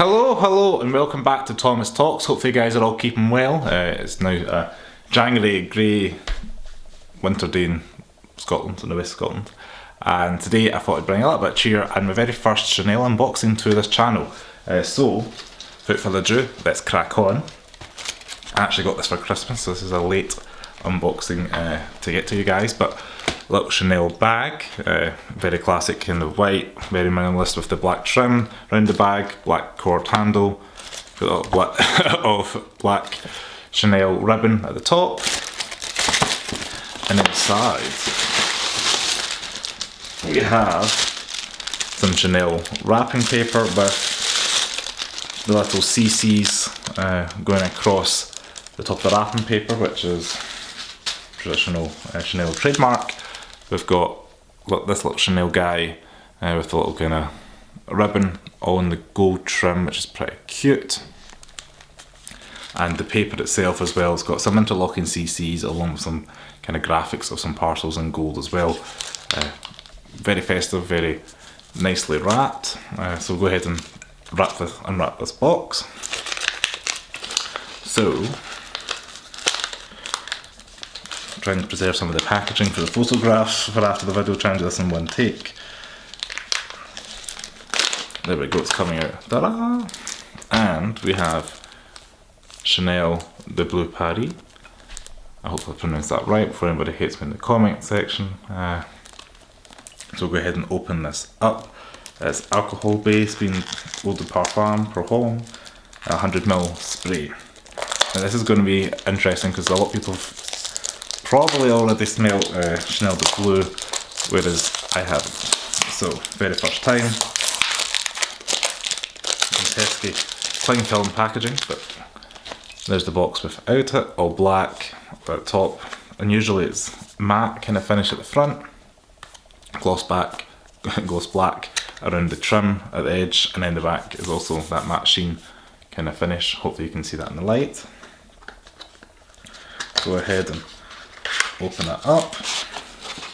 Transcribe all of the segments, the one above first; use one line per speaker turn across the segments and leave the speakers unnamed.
Hello, and welcome back to Thomas Talks. Hopefully you guys are all keeping well. It's now a January grey winter day in Scotland, in the West Scotland. And today I thought I'd bring a little bit of cheer and my very first Chanel unboxing to this channel. So, without further ado, let's crack on. I actually got this for Christmas, so this is a late unboxing to get to you guys, but little Chanel bag, very classic kind of white, very minimalist with the black trim around the bag, black cord handle, got a little bit of black Chanel ribbon at the top, and inside we have some Chanel wrapping paper with the little CCs going across the top of the wrapping paper, which is traditional Chanel trademark. We've got this little Chanel guy with a little kind of ribbon all in the gold trim, which is pretty cute. And the paper itself as well has got some interlocking CCs along with some kind of graphics of some parcels in gold as well. Very festive, very nicely wrapped. So we'll go ahead and unwrap this box. So, trying to preserve some of the packaging for the photographs for after the video, trying to do this in one take. There we go, it's coming out. Ta-da! And we have Chanel de Bleu Paris. I hope I pronounced that right before anybody hates me in the comment section. So we'll go ahead and open this up. It's alcohol based, being Bleu de Parfum per home, 100ml spray. Now this is going to be interesting because a lot of people probably already smelled Chanel de Bleu, whereas I haven't. So, very first time. Pesky cling film packaging, but there's the box without it, all black at the top, and usually it's matte kind of finish at the front, gloss black around the trim at the edge, and then the back is also that matte sheen kind of finish. Hopefully you can see that in the light. Go ahead and open it up.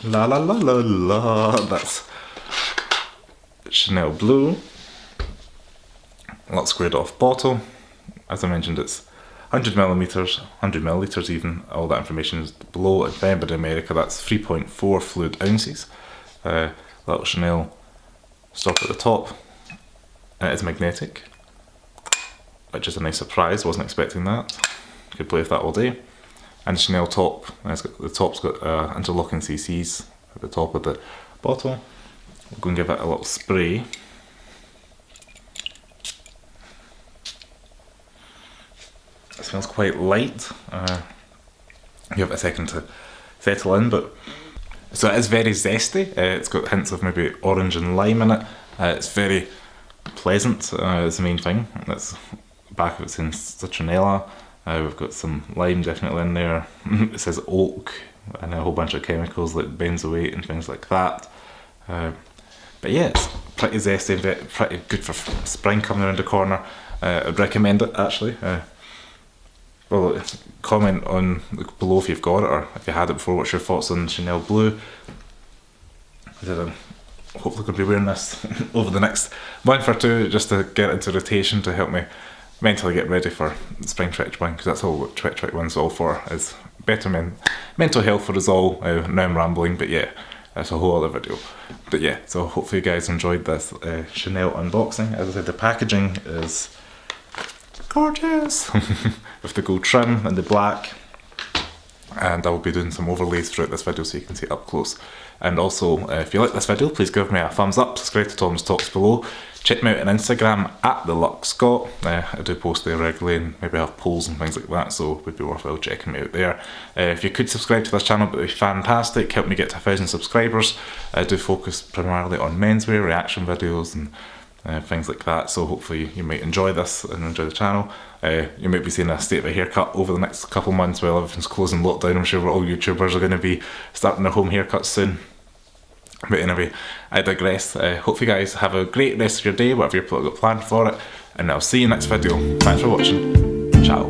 La la la la la. That's Chanel Bleu. A little squared off bottle. As I mentioned, it's 100ml, 100ml even. All that information is below. If anybody in America, that's 3.4 fluid ounces. Little Chanel stop at the top. And it is magnetic, which is a nice surprise. Wasn't expecting that. Could play with that all day. And the Chanel top, the top's got interlocking CCs at the top of the bottle. We'll go and give it a little spray. It smells quite light. Give it a second to settle in, but so it is very zesty. It's got hints of maybe orange and lime in it. It's very pleasant. Is the main thing. That's back of it's in citronella. We've got some lime definitely in there. It says oak and a whole bunch of chemicals like benzoate and things like that. But yeah, it's pretty zesty, pretty good for spring coming around the corner. I'd recommend it actually. Well, comment on below if you've got it or if you had it before. What's your thoughts on Chanel Bleu? I'm hopefully going to be wearing this over the next month or two just to get into rotation to help me mentally get ready for spring 2021, because that's all what 2021's all for, is better mental health for us all. Now I'm rambling, but yeah, that's a whole other video. But yeah, so hopefully you guys enjoyed this Chanel unboxing. As I said, the packaging is gorgeous with the gold trim and the black, and I will be doing some overlays throughout this video so you can see it up close. And also, if you like this video, please give me a thumbs up, subscribe to Thomas Talks below. Check me out on Instagram at @TheLuxScot. I do post there regularly and maybe have polls and things like that, so it would be worthwhile checking me out there. If you could subscribe to this channel, it would be fantastic. Help me get to 1,000 subscribers. I do focus primarily on menswear, reaction videos and things like that, so hopefully you might enjoy this and enjoy the channel. You might be seeing a state of a haircut over the next couple months while everything's closing lockdown. I'm sure all YouTubers are going to be starting their home haircuts soon. But anyway, I digress. Hope you guys have a great rest of your day, whatever you've got planned for it, and I'll see you next video. Thanks for watching. Ciao.